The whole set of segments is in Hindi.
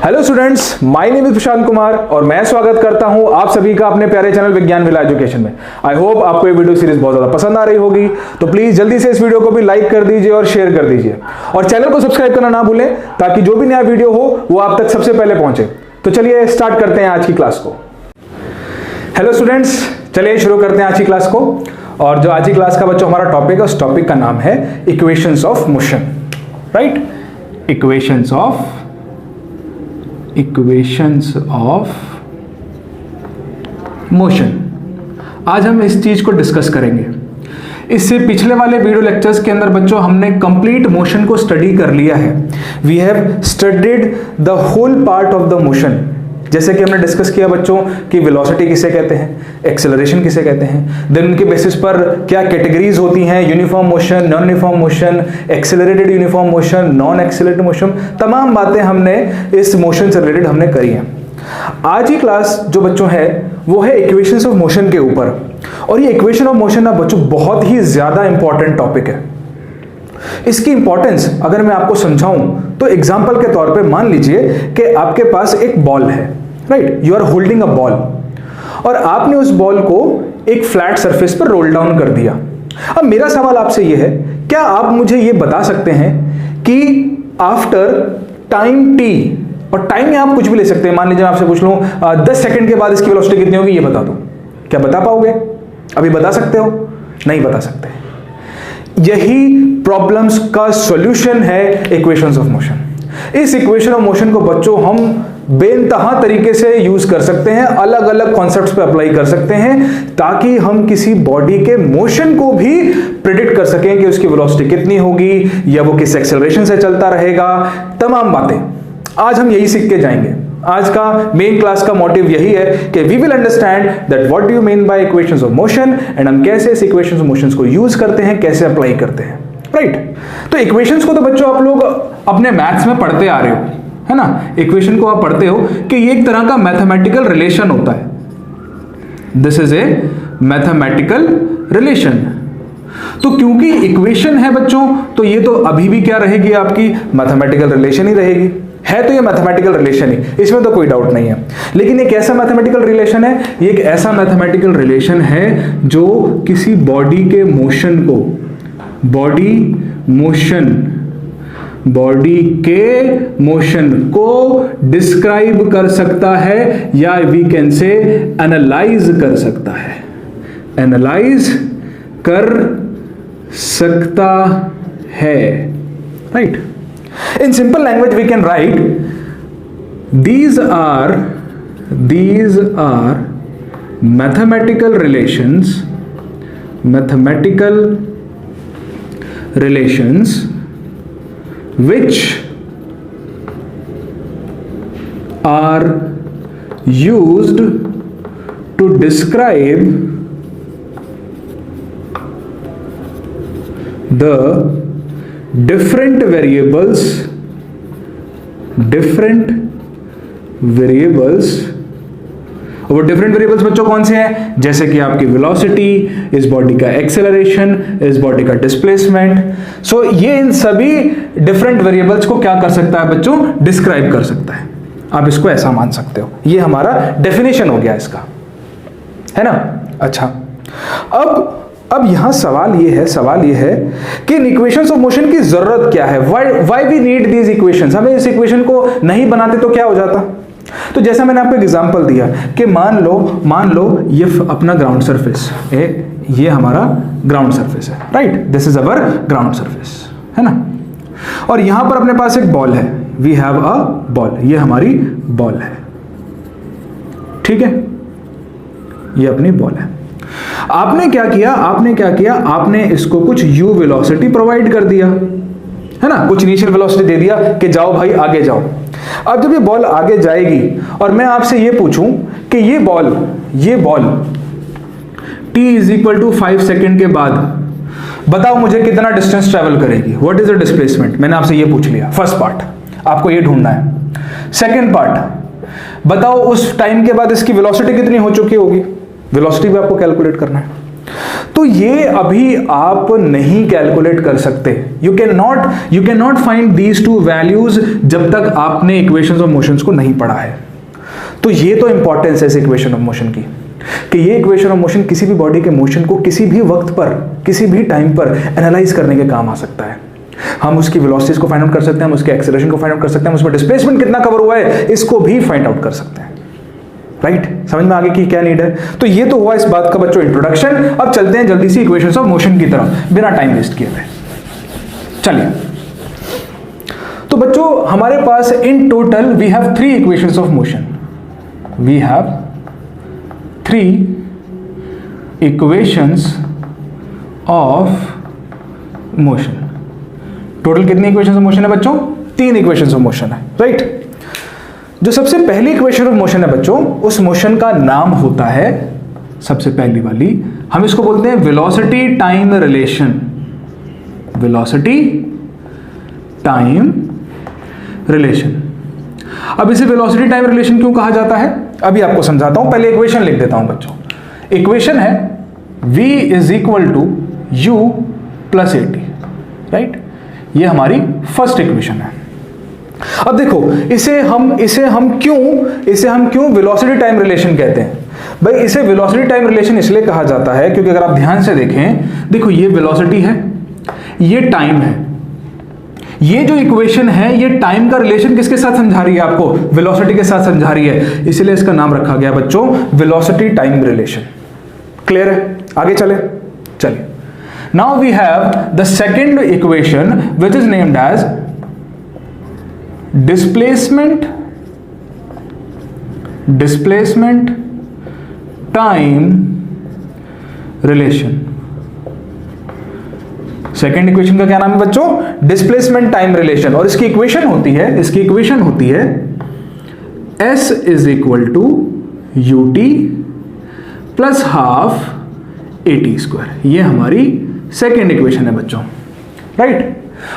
Hello students, my name is Prashant Kumar और मैं स्वागत करता हूं आप सभी का अपने प्यारे चैनल विज्ञान विला एजुकेशन में। आई होप आपको ये वीडियो सीरीज बहुत ज्यादा पसंद आ रही होगी, तो प्लीज जल्दी से इस वीडियो को भी लाइक कर दीजिए और शेयर कर दीजिए और चैनल को सब्सक्राइब करना ना भूलें ताकि जो भी नया वीडियो हो वो आप तक सबसे पहले पहुंचे। तो चलिए स्टार्ट करते हैं आज की क्लास को। हेलो स्टूडेंट्स, चलिए शुरू करते हैं आज की क्लास को। और जो आज की क्लास का बच्चों हमारा टॉपिक है, उस टॉपिक का नाम है equations of motion. Right, equations of motion. आज हम इस चीज को डिस्कस करेंगे। इससे पिछले वाले वीडियो लेक्चर्स के अंदर बच्चों हमने कंप्लीट मोशन को स्टडी कर लिया है। We have studied the whole part of the motion. जैसे कि हमने डिस्कस किया बच्चों कि वेलोसिटी किसे कहते हैं, एक्सेलरेशन किसे कहते हैं, देन उनके बेसिस पर क्या कैटेगरीज होती हैं, uniform motion, non uniform motion, accelerated uniform motion, non accelerated motion, तमाम बातें हमने इस मोशन से रिलेटेड हमने करी हैं। आज की क्लास जो बच्चों है वो है इक्वेशंस ऑफ मोशन के ऊपर। और ये इक्वेशन ऑफ मोशन ना बच्चों बहुत ही ज्यादा इंपॉर्टेंट टॉपिक है। इसकी इंपॉर्टेंस अगर मैं आपको समझाऊं तो एग्जांपल के तौर पे मान लीजिए कि आपके पास एक बॉल है। Right, you are holding a ball और आपने उस बॉल को एक फ्लैट सरफेस पर रोल डाउन कर दिया। अब मेरा सवाल आपसे यह है, क्या आप मुझे यह बता सकते हैं कि आफ्टर टाइम टी, और टाइम में आप कुछ भी ले सकते हैं, मान लीजिए आपसे पूछ लूं 10 सेकंड के बाद इसकी वेलोसिटी कितनी होगी, ये बता दो, क्या बता पाओगे? अभी बता सकते हो? नहीं बता सकते। यही प्रॉब्लम्स का सॉल्यूशन है इक्वेशंस ऑफ मोशन। इस इक्वेशन ऑफ मोशन को बच्चों हम बेइंतहा तरीके से यूज कर सकते हैं, अलग अलग कॉन्सेप्ट्स पे अप्लाई कर सकते हैं ताकि हम किसी बॉडी के मोशन को भी प्रेडिक्ट कर सकें कि उसकी वेलोसिटी कितनी होगी या वो किस एक्सेलरेशन से चलता रहेगा। तमाम बातें आज हम यही सीख के जाएंगे। आज का मेन क्लास का मोटिव यही है कि we will understand that what do you mean by equations of motion and हम कैसे इस इक्वेशंस ऑफ मोशंस को यूज करते हैं, कैसे अप्लाई करते हैं। राइट, तो इक्वेशंस को तो बच्चों आप लोग अपने मैथ्स में पढ़ते आ रहे हो, है ना। इक्वेशन को आप पढ़ते हो कि ये एक तरह का मैथमेटिकल रिलेशन होता है। This is a mathematical relation. तो क्योंकि इक्वेशन है बच्चों, तो ये तो अभी भी क्या रहेगी, आपकी मैथमेटिकल रिलेशन ही रहेगी। है तो ये मैथमेटिकल रिलेशन ही, इसमें तो कोई डाउट नहीं है। लेकिन एक ऐसा मैथमेटिकल रिलेशन है, ये एक ऐसा मैथमेटिकल रिलेशन है जो किसी बॉडी के मोशन को, बॉडी के मोशन को डिस्क्राइब कर सकता है या वी कैन से एनालाइज कर सकता है, एनालाइज कर सकता है। Right, in simple language we can write these are mathematical relations which are used to describe the different variables और वो डिफरेंट वेरिएबल्स बच्चों कौन से हैं? जैसे कि आपकी वेलोसिटी, इस बॉडी का एक्सेलरेशन, इस बॉडी का डिस्प्लेसमेंट। सो ये इन सभी डिफरेंट वेरिएबल्स को क्या कर सकता है बच्चों? डिस्क्राइब कर सकता है। आप इसको ऐसा मान सकते हो, ये हमारा डेफिनेशन हो गया इसका, है ना। अच्छा, अब यहां सवाल ये है कि इन इक्वेशंस ऑफ मोशन की जरूरत क्या है? Why we need these equations? हमें इस इक्वेशन को नहीं बनाते तो क्या हो जाता? तो जैसा मैंने आपको एग्जांपल दिया कि मान लो ये अपना ग्राउंड सरफेस है, ये हमारा ग्राउंड सरफेस है। Right, this is our ground surface, है ना। और यहां पर अपने पास एक बॉल है, वी हैव अ बॉल, ये हमारी बॉल है। ठीक है, ये अपनी बॉल है। आपने क्या किया, आपने इसको कुछ u वेलोसिटी प्रोवाइड कर दिया, है ना, कुछ इनिशियल वेलोसिटी दे दिया कि जाओ भाई आगे जाओ। अब जब ये बॉल आगे जाएगी और मैं आपसे ये पूछूं कि ये बॉल t = 5 सेकंड के बाद बताओ मुझे कितना डिस्टेंस ट्रेवल करेगी, व्हाट इज द डिस्प्लेसमेंट? मैंने आपसे ये पूछ लिया, फर्स्ट पार्ट आपको ये ढूंढना है। सेकंड पार्ट, बताओ उस टाइम के बाद इसकी वेलोसिटी कितनी हो चुकी होगी, वेलोसिटी भी आपको कैलकुलेट करना है। तो ये अभी आप नहीं कैलकुलेट कर सकते। You can not find these two values जब तक आपने इक्वेशंस ऑफ मोशंस को नहीं पढ़ा है। तो ये तो इंपॉर्टेंस है इस इक्वेशन ऑफ मोशन की, कि ये इक्वेशन ऑफ मोशन किसी भी बॉडी के मोशन को किसी भी वक्त पर, किसी भी टाइम पर एनालाइज करने के काम आ सकता है। हम उसकी वेलोसिटीज को फाइंड आउट कर सकते हैं, हम उसके एक्सेलरेशन को फाइंड आउट कर सकते हैं, हम उसमें डिस्प्लेसमेंट कितना कवर हुआ है इसको भी फाइंड आउट कर सकते हैं। राइट, समझ में आगे की क्या नीड है। तो ये तो हुआ इस बात का बच्चों इंट्रोडक्शन। अब चलते हैं जल्दी से इक्वेशंस ऑफ मोशन की तरफ बिना टाइम वेस्ट किए हुए। चलिए, तो बच्चों हमारे पास in total we have 3 equations of motion. We have 3 equations of motion. Total कितनी इक्वेशंस ऑफ मोशन है बच्चों? 3 इक्वेशंस ऑफ मोशन है। राइट, जो सबसे पहली इक्वेशन ऑफ मोशन है बच्चों, उस मोशन का नाम होता है, सबसे पहली वाली हम इसको बोलते हैं velocity time relation. Velocity time relation. अब इसे वेलोसिटी टाइम रिलेशन क्यों कहा जाता है अभी आपको समझाता हूं, पहले इक्वेशन लिख देता हूं बच्चों। इक्वेशन है v is equal to u plus at। Right, ये हमारी फर्स्ट इक्वेशन है। अब देखो इसे हम क्यों वेलोसिटी टाइम रिलेशन कहते हैं? भाई इसे वेलोसिटी टाइम रिलेशन इसलिए कहा जाता है क्योंकि अगर आप ध्यान से देखें, देखो ये वेलोसिटी है, ये टाइम है। ये जो इक्वेशन है ये टाइम का रिलेशन किसके साथ समझा रही है आपको? वेलोसिटी के साथ समझा रही है, इसलिए इसका नाम रखा गया बच्चों वेलोसिटी टाइम रिलेशन। क्लियर है? आगे चलिए। Now we have the second equation which is named as displacement time relation। Second equation का क्या नाम है बच्चों? Displacement time relation. और इसकी इक्वेशन होती है s is equal to ut plus half at square. ये हमारी सेकेंड इक्वेशन है बच्चों। राइट,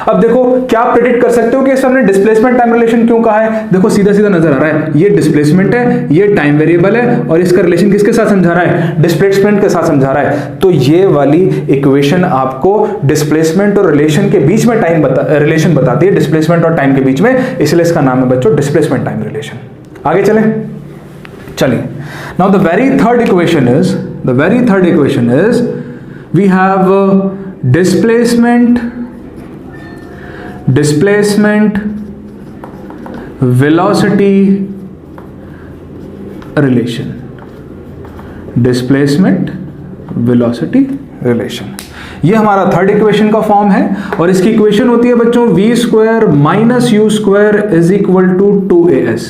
अब देखो क्या आप प्रेडिक्ट कर सकते हो कि हमने डिस्प्लेसमेंट टाइम रिलेशन क्यों कहा है? देखो सीधा सीधा नजर आ रहा है, ये डिस्प्लेसमेंट है, ये टाइम वेरिएबल है, और इसका रिलेशन किसके साथ समझा रहा है? डिस्प्लेसमेंट के साथ समझा रहा है। तो ये वाली इक्वेशन आपको डिस्प्लेसमेंट और रिलेशन के बीच में रिलेशन बताती है, डिस्प्लेसमेंट और टाइम के बीच में, इसलिए इसका नाम है बच्चों डिस्प्लेसमेंट टाइम रिलेशन। आगे चलिए। Now the very third equation is we have displacement velocity relation। Displacement velocity relation, ये हमारा थर्ड इक्वेशन का फॉर्म है। और इसकी इक्वेशन होती है बच्चों v square minus u square is equal to 2as।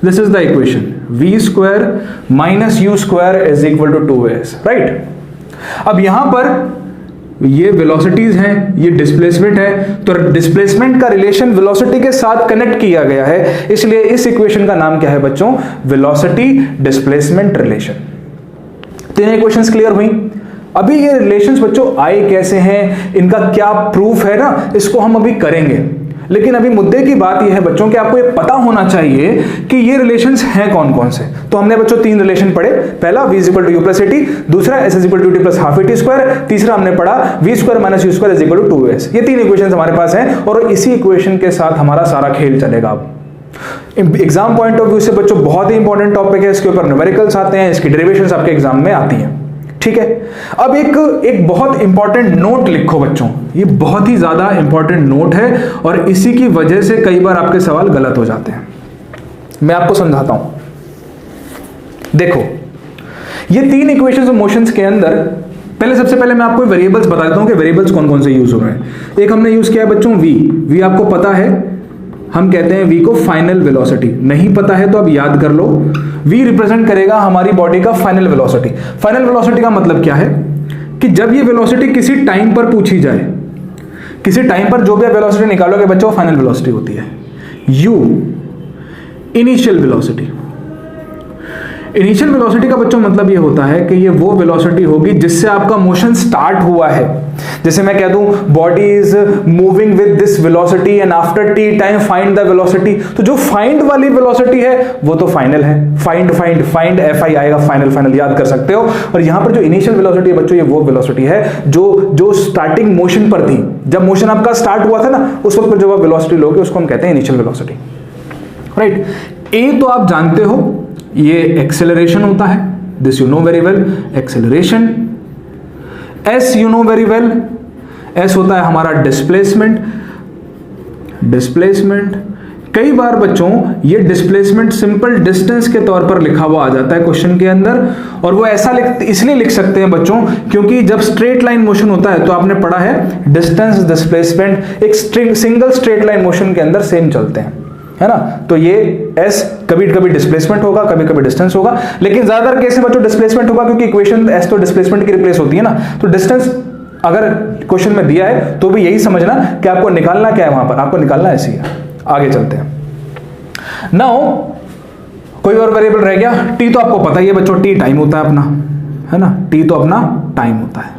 This is the equation, v square minus u square is equal to 2as। Right, अब यहां पर ये वेलोसिटीज हैं, ये डिस्प्लेसमेंट है, तो डिस्प्लेसमेंट का रिलेशन वेलोसिटी के साथ कनेक्ट किया गया है, इसलिए इस इक्वेशन का नाम क्या है बच्चों? Velocity displacement relation. 3 equations clear हुई। अभी ये रिलेशंस बच्चों आए कैसे हैं, इनका क्या प्रूफ है ना, इसको हम अभी करेंगे। लेकिन अभी मुद्दे की बात यह है बच्चों कि आपको ये पता होना चाहिए कि ये रिलेशंस हैं कौन कौन से। तो हमने बच्चों 3 रिलेशन पढ़े, पहला v equal to u plus at, दूसरा s is equal to ut plus half at square, तीसरा हमने पढ़ा v square minus u square is equal to 2as। ये 3 इक्वेशंस हमारे पास हैं और इसी इक्वेशन के साथ हमारा सारा खेल चलेगा। अब एग्जाम पॉइंट ऑफ व्यू से बच्चों बहुत ही इंपॉर्टेंट टॉपिक है, इसके ऊपर न्यूमेरिकल्स आते हैं, इसकी डेरिवेशंस आपके एग्जाम में आती हैं। ठीक है, अब एक बहुत इंपॉर्टेंट नोट लिखो बच्चों, ये बहुत ही ज्यादा इंपॉर्टेंट नोट है और इसी की वजह से कई बार आपके सवाल गलत हो जाते हैं। मैं आपको समझाता हूं। देखो ये 3 इक्वेशंस ऑफ मोशंस के अंदर सबसे पहले मैं आपको वेरिएबल्स बता देता हूं कि वेरिएबल्स कौन कौन से यूज हो रहे हैं। एक हमने यूज किया है बच्चों v आपको पता है, हम कहते हैं v को फाइनल वेलोसिटी। नहीं पता है तो अब याद कर लो, v रिप्रेजेंट करेगा हमारी बॉडी का फाइनल वेलोसिटी। फाइनल वेलोसिटी का मतलब क्या है कि जब ये वेलोसिटी किसी टाइम पर पूछी जाए, किसी टाइम पर जो भी आप वेलोसिटी निकालोगे बच्चों फाइनल वेलोसिटी होती है। u initial velocity. Initial velocity का बच्चों मतलब ये होता है कि ये वो वेलोसिटी होगी जिससे आपका मोशन स्टार्ट हुआ है। जैसे मैं कह दूं body is moving with this velocity and after T time find the velocity, तो जो फाइंड वाली वेलोसिटी है वो तो फाइनल है, फाइंड FI आएगा, फाइनल याद कर सकते हो। और यहां पर जो इनिशियल वेलोसिटी है बच्चों, ये वो वेलोसिटी है जो स्टार्टिंग मोशन पर थी, जब मोशन आपका स्टार्ट हुआ था ना, उस वक्त पर जो आप वेलोसिटी लोगे उसको हम कहते हैं इनिशियल वेलोसिटी, राइट। ए तो आप जानते हो ये एक्सेलरेशन होता है, this you know very well, acceleration. S you know very well, S होता है हमारा डिस्प्लेसमेंट। कई बार बच्चों ये डिस्प्लेसमेंट सिंपल डिस्टेंस के तौर पर लिखा हुआ आ जाता है क्वेश्चन के अंदर, और वो ऐसा इसलिए लिख सकते हैं बच्चों क्योंकि जब स्ट्रेट लाइन मोशन होता है तो आपने पढ़ा है डिस्टेंस डिस्प्लेसमेंट एक सिंगल स्ट्रेट लाइन मोशन के अंदर सेम चलते हैं, है ना। तो ये एस कभी कभी डिस्प्लेसमेंट होगा, कभी कभी डिस्टेंस होगा, लेकिन ज्यादातर केस में बच्चों डिस्प्लेसमेंट होगा क्योंकि इक्वेशन एस तो डिस्प्लेसमेंट की रिप्लेस होती है ना। तो डिस्टेंस अगर क्वेश्चन में दिया है तो भी यही समझना कि आपको निकालना क्या है, वहां पर आपको निकालना ऐसी है। आगे चलते हैं। नाउ कोई और वेरिएबल रह गया, टी तो आपको पता ही है बच्चों, टी टाइम होता है अपना, है ना, टी तो अपना टाइम होता है।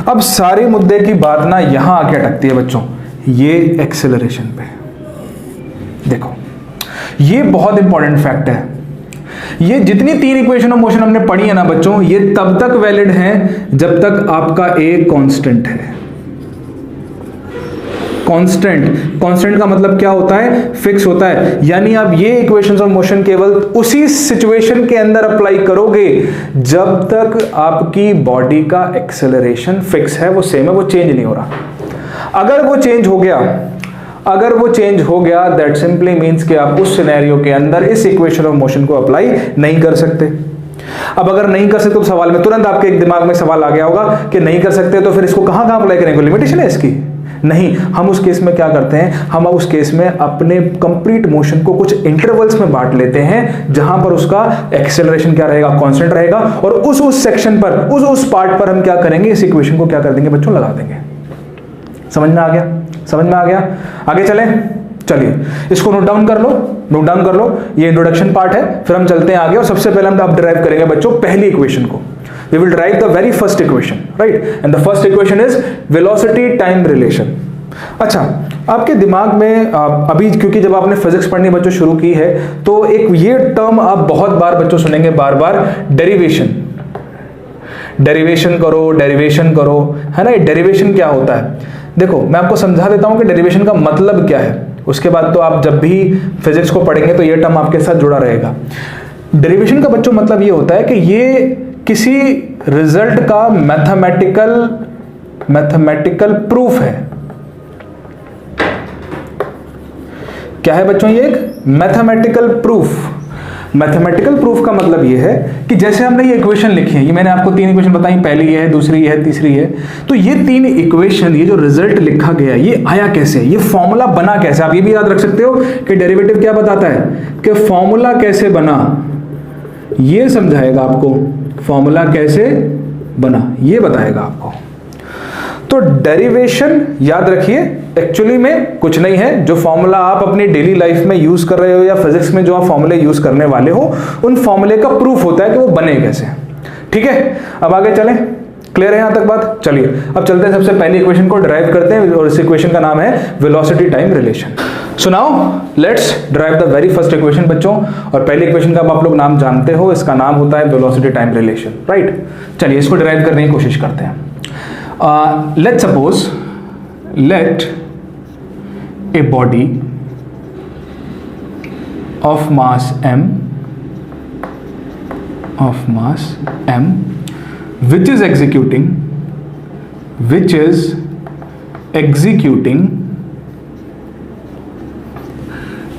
अब सारे मुद्दे की बात ना यहां आके अटकती है बच्चों, ये एक्सेलरेशन पे। देखो ये बहुत इंपॉर्टेंट फैक्ट है, ये जितनी 3 इक्वेशन ऑफ मोशन हमने पढ़ी है ना बच्चों, ये तब तक वैलिड है जब तक आपका ए कांस्टेंट है। कांस्टेंट का मतलब क्या होता है, फिक्स होता है, यानी आप ये इक्वेशंस ऑफ मोशन केवल उसी सिचुएशन के अंदर अप्लाई करोगे जब तक आपकी बॉडी का एक्सेलरेशन फिक्स है, वो सेम है, वो चेंज नहीं हो रहा। अगर वो चेंज हो गया दैट सिंपली मींस कि आप उस सिनेरियो के अंदर इस इक्वेशन ऑफ मोशन को अप्लाई नहीं कर सकते। अब अगर नहीं कर सकते तो सवाल में तुरंत आपके एक दिमाग में सवाल आ गया होगा कि नहीं कर सकते तो फिर इसको कहां अप्लाई करेंगे, लिमिटेशन है इसकी? नहीं, हम उस केस में क्या करते हैं, हम उस केस में अपने कंप्लीट मोशन को कुछ इंटरवल्स में बांट लेते हैं जहां पर उसका एक्सेलरेशन क्या रहेगा, कांस्टेंट रहेगा, और उस सेक्शन पर उस पार्ट पर हम क्या करेंगे, इस इक्वेशन को क्या कर देंगे बच्चों, लगा देंगे। समझ में आ गया? आगे चलिए इसको नोट डाउन कर लो, ये इंट्रोडक्शन पार्ट है, फिर हम चलते हैं आगे और सबसे पहले हम अब डिराइव करेंगे बच्चों पहली इक्वेशन को। We will derive the very first equation, right? And the first equation is velocity time relation. अच्छा, आपके दिमाग में अभी क्योंकि जब आपने फिजिक्स पढ़नी बच्चों शुरू की है तो एक ये टर्म आप बहुत बार बच्चों सुनेंगे, बार डेरिवेशन करो, है ना। डेरिवेशन क्या होता है, देखो मैं आपको समझा देता हूं कि डेरिवेशन का मतलब क्या है, उसके बाद तो आप जब भी फिजिक्स को पढ़ेंगे तो ये टर्म आपके साथ जुड़ा रहेगा। डेरिवेशन का बच्चों मतलब ये होता है कि ये किसी रिजल्ट का मैथमेटिकल प्रूफ है। क्या है बच्चों, ये एक मैथमेटिकल प्रूफ का मतलब ये है कि जैसे हमने ये इक्वेशन लिखी है, ये मैंने आपको 3 इक्वेशन बताई, पहली ये है, दूसरी ये है, तीसरी है, तो ये 3 इक्वेशन, ये जो रिजल्ट लिखा गया ये आया कैसे, ये फॉर्मूला बना कैसे। आप ये भी याद रख सकते हो कि डेरिवेटिव क्या बताता है कि फॉर्मूला कैसे बना, ये समझाएगा आपको, फॉर्मूला कैसे बना ये बताएगा आपको। तो डेरिवेशन याद रखिए एक्चुअली में कुछ नहीं है, जो फॉर्मूला आप अपनी डेली लाइफ में यूज कर रहे हो या फिजिक्स में जो आप फॉर्मूले यूज करने वाले हो, उन फॉर्मूले का प्रूफ होता है कि वो बने कैसे। ठीक है, अब आगे चलें, क्लियर है यहां तक बात? चलिए अब चलते हैं, सबसे पहली इक्वेशन को डिराइव करते हैं और इस इक्वेशन का नाम है velocity time relation. So now let's derive the very first equation बच्चों, और पहली इक्वेशन का आप लोग नाम जानते हो, इसका नाम होता है वेलोसिटी टाइम रिलेशन, राइट। चलिए इसको डिराइव करने की कोशिश करते हैं। Let's suppose let a body of mass m which is executing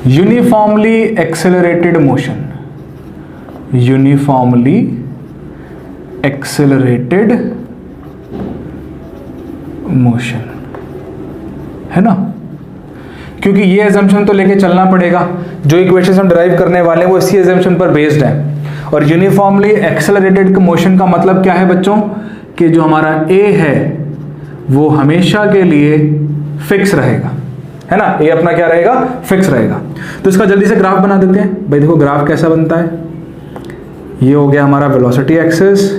uniformly accelerated motion, है ना। क्योंकि ये एजम्पशन तो लेके चलना पड़ेगा, जो इक्वेशन हम डिराइव करने वाले हैं वो इसी एजम्पशन पर बेस्ड है। और यूनिफॉर्मली एक्सेलरेटेड मोशन का मतलब क्या है बच्चों, कि जो हमारा ए है वो हमेशा के लिए फिक्स रहेगा, है ना। ए अपना क्या रहेगा, फिक्स रहेगा। तो इसका जल्दी से ग्राफ बना देते हैं। भाई देखो ग्राफ कैसा बनता है, ये हो गया हमारा वेलोसिटी एक्सिस,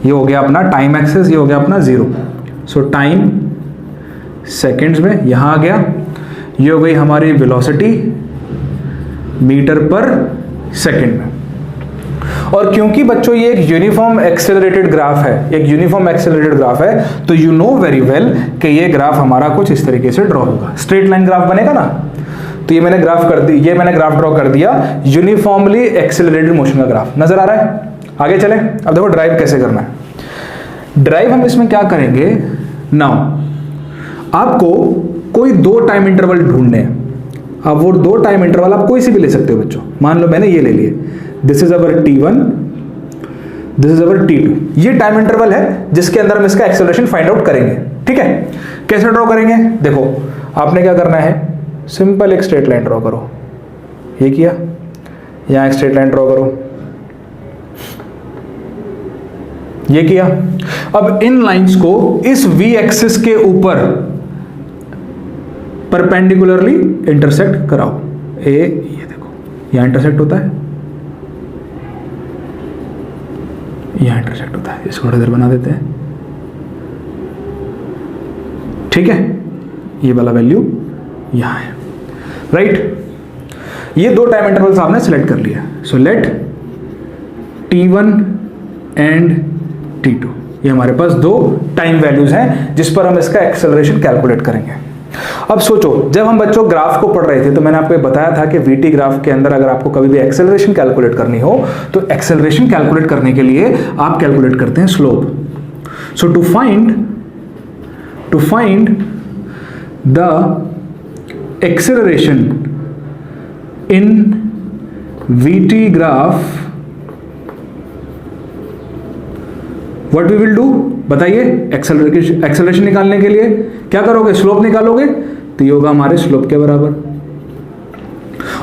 ये हो गया अपना टाइम एक्सिस, ये हो गया अपना जीरो। सो टाइम सेकेंड्स में, यहां आ गया, ये हो गई हमारी वेलोसिटी मीटर पर सेकेंड में। और क्योंकि बच्चों ये एक यूनिफॉर्म एक्सेलरेटेड ग्राफ है, एक यूनिफॉर्म एक्सेलरेटेड ग्राफ है, तो यू नो वेरी वेल कि ये ग्राफ हमारा कुछ इस तरीके से ड्रॉ होगा, स्ट्रेट लाइन ग्राफ बनेगा ना। तो ये मैंने ग्राफ ड्रॉ कर दिया यूनिफॉर्मली एक्सेलरेटेड मोशन का ग्राफ, नजर आ रहा है। आगे चलें, अब देखो ड्राइव कैसे करना है। ड्राइव हम इसमें क्या करेंगे, नाउ आपको कोई दो टाइम इंटरवल ढूंढने हैं। अब वो दो टाइम इंटरवल आप कोई सी भी ले सकते हो बच्चों। मान लो मैंने ये ले लिए, this is our t1, this is our t2। ये टाइम इंटरवल है जिसके अंदर हम इसका एक्सेलरेशन फाइंड आउट करेंगे। ठीक है, कैसे ड्रॉ करेंगे, देखो आपने क्या करना है, सिंपल एक स्ट्रेट लाइन ड्रॉ करो, ये किया, यहां एक स्ट्रेट लाइन ड्रॉ करो, ये किया। अब इन लाइंस को इस v एक्सिस के ऊपर परपेंडिकुलरली इंटरसेक्ट कराओ। ये देखो यहां इंटरसेक्ट होता है, यहां इंटरसेक्ट होता है, इसको इधर बना देते हैं। ठीक है, ये वाला वैल्यू यहां है, राइट। ये दो टाइम इंटरवल्स आपने सिलेक्ट कर लिया। So let t1 and t2, ये हमारे पास दो टाइम वैल्यूज हैं जिस पर हम इसका एक्सेलरेशन कैलकुलेट करेंगे। अब सोचो, जब हम बच्चों ग्राफ को पढ़ रहे थे तो मैंने आपको बताया था कि वीटी ग्राफ के अंदर अगर आपको कभी भी एक्सेलरेशन कैलकुलेट करनी हो तो एक्सेलरेशन कैलकुलेट करने के लिए आप कैलकुलेट करते हैं slope. So to find the acceleration in VT graph, what we will do, बताइए। एक्सेलरेशन निकालने के लिए क्या करोगे, स्लोप निकालोगे, तो ये होगा हमारे स्लोप के बराबर।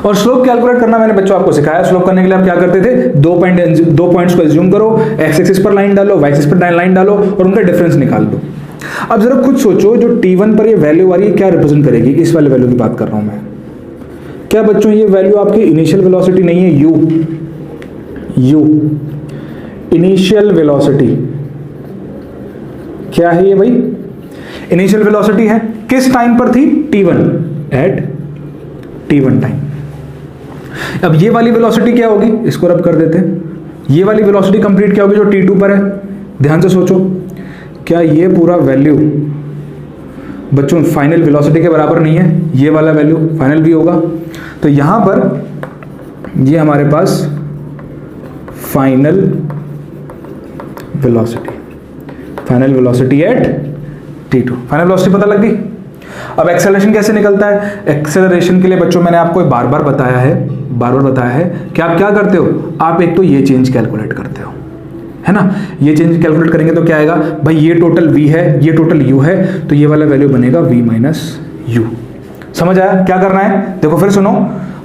और स्लोप कैलकुलेट करना मैंने बच्चों आपको सिखाया। स्लोप करने के लिए आप क्या करते थे, दो पॉइंट्स को एज्यूम करो, एक्स एक्सिस पर लाइन डालो, वाई एक्सिस पर लाइन डालो और उनका डिफरेंस निकाल दो। अब जरा खुद सोचो, जो t1 पर ये वैल्यू आ रही है क्या रिप्रेजेंट करेगी, इस वाले वैल्यू की बात कर रहा हूं मैं। क्या बच्चों ये वैल्यू आपकी इनिशियल वेलोसिटी नहीं है, u इनिशियल वेलोसिटी क्या है, ये भाई इनिशियल वेलोसिटी है। किस टाइम पर थी, t1, एट t1 टाइम। अब ये वाली वेलोसिटी क्या होगी, इसको रब कर देते हैं। ये वाली वेलोसिटी कंप्लीट क्या होगी जो t2 पर है, ध्यान से सोचो। क्या ये पूरा वैल्यू बच्चों फाइनल वेलोसिटी के बराबर नहीं है, ये वाला वैल्यू फाइनल भी होगा। तो यहां पर ये हमारे पास final velocity at t2, final velocity पता लग गई। अब एक्सेलरेशन कैसे निकलता है, एक्सेलरेशन के लिए बच्चों मैंने आपको बार बार बताया है कि आप क्या करते हो, आप एक तो ये चेंज कैलकुलेट करते हो, है ना। ये चेंज कैलकुलेट करेंगे तो क्या आएगा भाई, ये टोटल v है, ये टोटल u है, तो ये वाला वैल्यू बनेगा v माइनस u। समझ आया क्या करना है, देखो फिर सुनो,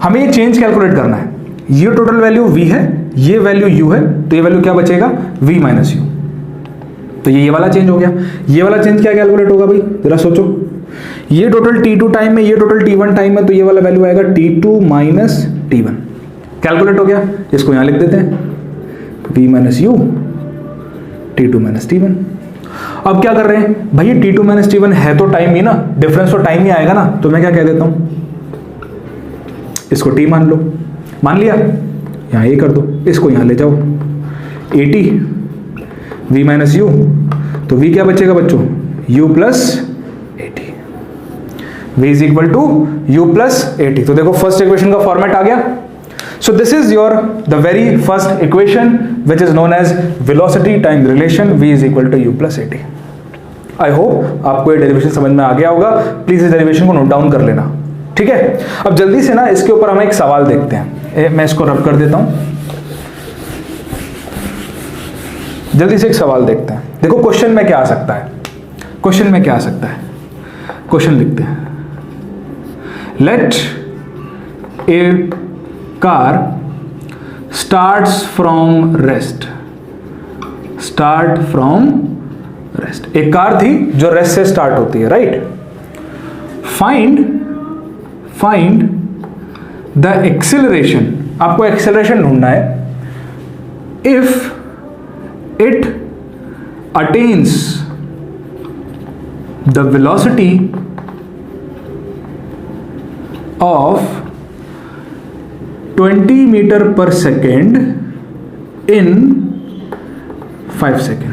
हमें ये चेंज कैलकुलेट करना है। ये टोटल वैल्यू v है, ये वैल्यू u है, तो ये वैल्यू क्या बचेगा, v माइनस u। तो ये वाला चेंज हो गया। ये वाला चेंज क्या कैलकुलेट होगा भाई, जरा सोचो। ये टोटल t2 टाइम में, ये टोटल t1 टाइम में, तो ये वाला वैल्यू आएगा t2 माइनस t1। कैलकुलेट हो गया, इसको यहां लिख देते हैं, v minus u, t2 minus t1। अब क्या कर रहे हैं भाई, ये t2 माइनस t1 है तो टाइम ही ना, डिफरेंस तो टाइम ही आएगा ना। तो मैं क्या कह देता हूं, इसको t मान लो, मान लिया, यहां ये कर दो, इसको यहां ले जाओ, 80 v माइनस u, तो v क्या बचेगा बच्चों, u plus 80, v is equal to u plus 80। तो देखो फर्स्ट इक्वेशन का फॉर्मेट आ गया। So this is your the very first equation which is known as velocity time relation, v is equal to u plus 80। I hope आपको ये डेरिवेशन समझ में आ गया होगा। प्लीज इस डेरिवेशन को नोट डाउन कर लेना, ठीक है। अब जल्दी से ना इसके ऊपर हम एक सवाल देखते हैं, मैं इसको रब कर देता हूं, जल्दी से एक सवाल देखते हैं। देखो क्वेश्चन में क्या आ सकता है, क्वेश्चन लिखते हैं। Let a car starts from rest, एक कार थी जो रेस्ट से स्टार्ट होती है, राइट। फाइंड द एक्सेलरेशन, आपको एक्सेलरेशन ढूंढना है, if it attains the velocity of 20 meter per second in 5 second.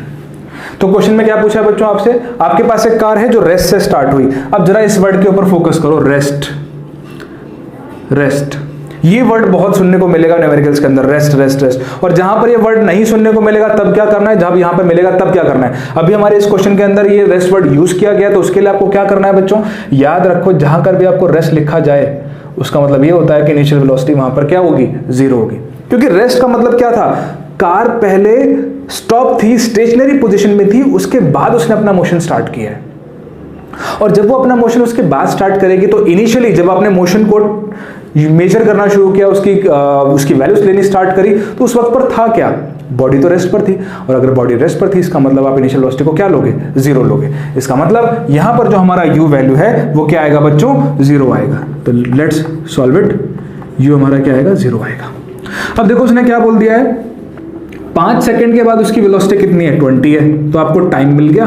तो क्वेश्चन में क्या पूछा बच्चों आपसे, आपके पास एक कार है जो रेस्ट से स्टार्ट हुई। अब जरा इस वर्ड के ऊपर फोकस करो, रेस्ट। रेस्ट, ये वर्ड बहुत सुनने को मिलेगा न्यूमेरिकल्स के अंदर, रेस्ट रेस्ट रेस्ट। और जहां पर ये वर्ड नहीं सुनने को मिलेगा तब क्या करना है, जब यहां पर मिलेगा तब क्या करना है। अभी हमारे इस क्वेश्चन के अंदर ये रेस्ट वर्ड यूज किया गया, तो उसके लिए आपको क्या करना है बच्चों, याद रखो जहां पर भी आपको रेस्ट लिखा जाए उसका मतलब ये होता है कि इनिशियल वेलोसिटी वहां पर क्या होगी, 0 होगी। क्योंकि रेस्ट का मतलब क्या था, कार पहले स्टॉप थी, स्टेशनरी पोजीशन में थी, उसके बाद उसने अपना मोशन स्टार्ट किया है। और जब वो अपना मोशन उसके बाद स्टार्ट करेगी तो इनिशियली जब आपने मोशन को मेजर करना शुरू किया, उसकी वैल्यूज लेनी स्टार्ट करी, तो उस वक्त पर था क्या, बॉडी तो रेस्ट पर थी। और अगर बॉडी रेस्ट पर थी इसका मतलब आप इनिशियल वेलोसिटी को क्या लोगे, 0 लोगे। इसका मतलब यहां पर जो हमारा u वैल्यू है वो क्या आएगा बच्चों, 0 आएगा। तो लेट्स सॉल्व इट, u हमारा क्या आएगा, 0 आएगा। अब देखो उसने क्या बोल दिया है, 5 सेकंड के बाद उसकी वेलोसिटी कितनी है, 20 है। तो आपको टाइम मिल गया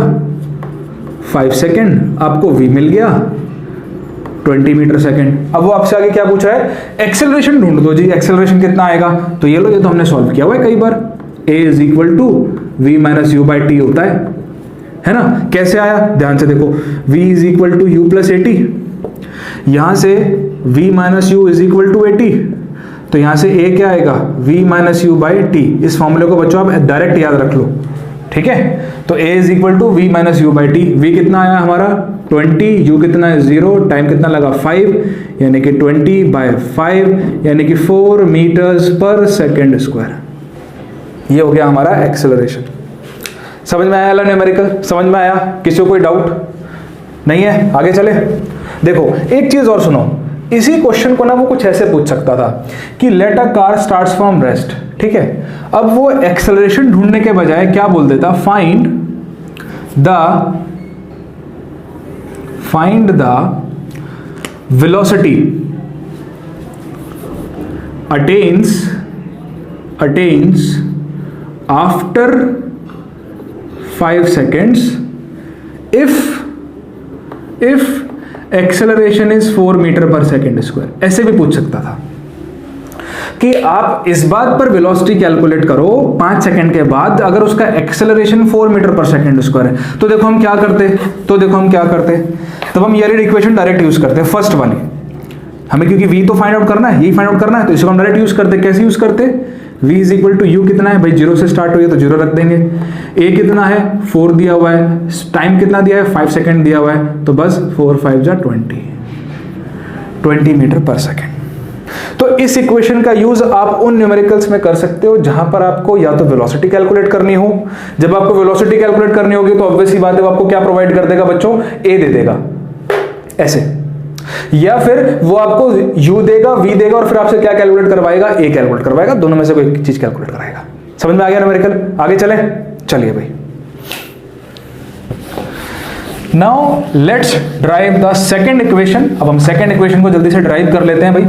5 सेकंड, आपको v मिल गया 20 मीटर सेकंड। अब वो आपसे आगे क्या पूछा है, एक्सेलरेशन ढूंढ दो जी। एक्सेलरेशन कितना आएगा, तो ये लो, ये तो हमने सॉल्व किया हुआ है कई बार। a = v - u/t होता है ना। कैसे आया, ध्यान से देखो, v = u + at, यहां से v - u = 80, तो यहां से a क्या आएगा, v - u/t। इस फॉर्मूले को बच्चों आप डायरेक्ट याद रख लो, ठीक है। तो a = v - u/t। v कितना आया हमारा 20, u कितना है 0, टाइम कितना लगा 5, यानी कि 20/5 यानी कि 4 मीटर्स पर सेकेंड स्क्वायर। ये हो गया हमारा एक्सेलरेशन। समझ में आया न्यूमेरिकल, समझ में आया, किसी को कोई डाउट नहीं है, आगे चले। देखो एक चीज और सुनो, इसी क्वेश्चन को ना वो कुछ ऐसे पूछ सकता था कि let a car starts from rest, ठीक है। अब वो एक्सेलरेशन ढूंढने के बजाय क्या बोल देता, find the velocity attains after 5 seconds if acceleration is 4 meter per second square. ऐसे भी पूछ सकता था कि आप इस बात पर वेलोसिटी कैलकुलेट करो 5 सेकंड के बाद, अगर उसका acceleration 4 meter per second square है, तो देखो हम क्या करते, तब हम ये वाली इक्वेशन डायरेक्ट यूज करते हैं, फर्स्ट वाली। हमें क्योंकि v तो फाइंड आउट करना है, यही फाइंड आउट करना है, तो इसको हम डायरेक्ट यूज करते हैं। कैसे यूज करते, v = u कितना है भाई, 0 से स्टार्ट हुई है तो 0 रख देंगे। a कितना है 4 दिया हुआ है, टाइम कितना दिया है 5 सेकंड दिया हुआ है, तो बस 4 × 5 = 20 मीटर पर सेकेंड। तो इस इक्वेशन का यूज आप उन न्यूमेरिकल्स में कर सकते हो जहां पर आपको या तो वेलोसिटी कैलकुलेट करनी हो। जब आपको वेलोसिटी कैलकुलेट करनी होगी तो ऑब्वियस सी बात है वो आपको क्या प्रोवाइड कर देगा बच्चों, a दे देगा ऐसे, या फिर वो आपको u देगा, v देगा, और फिर आपसे क्या कैलकुलेट करवाएगा, a कैलकुलेट करवाएगा। दोनों में से कोई चीज कैलकुलेट कराएगा। समझ में आ गया न्यूमेरिकल, आगे चले, चलिए भाई। Now let's drive the second equation. अब हम सेकंड इक्वेशन को जल्दी से ड्राइव कर लेते हैं भाई,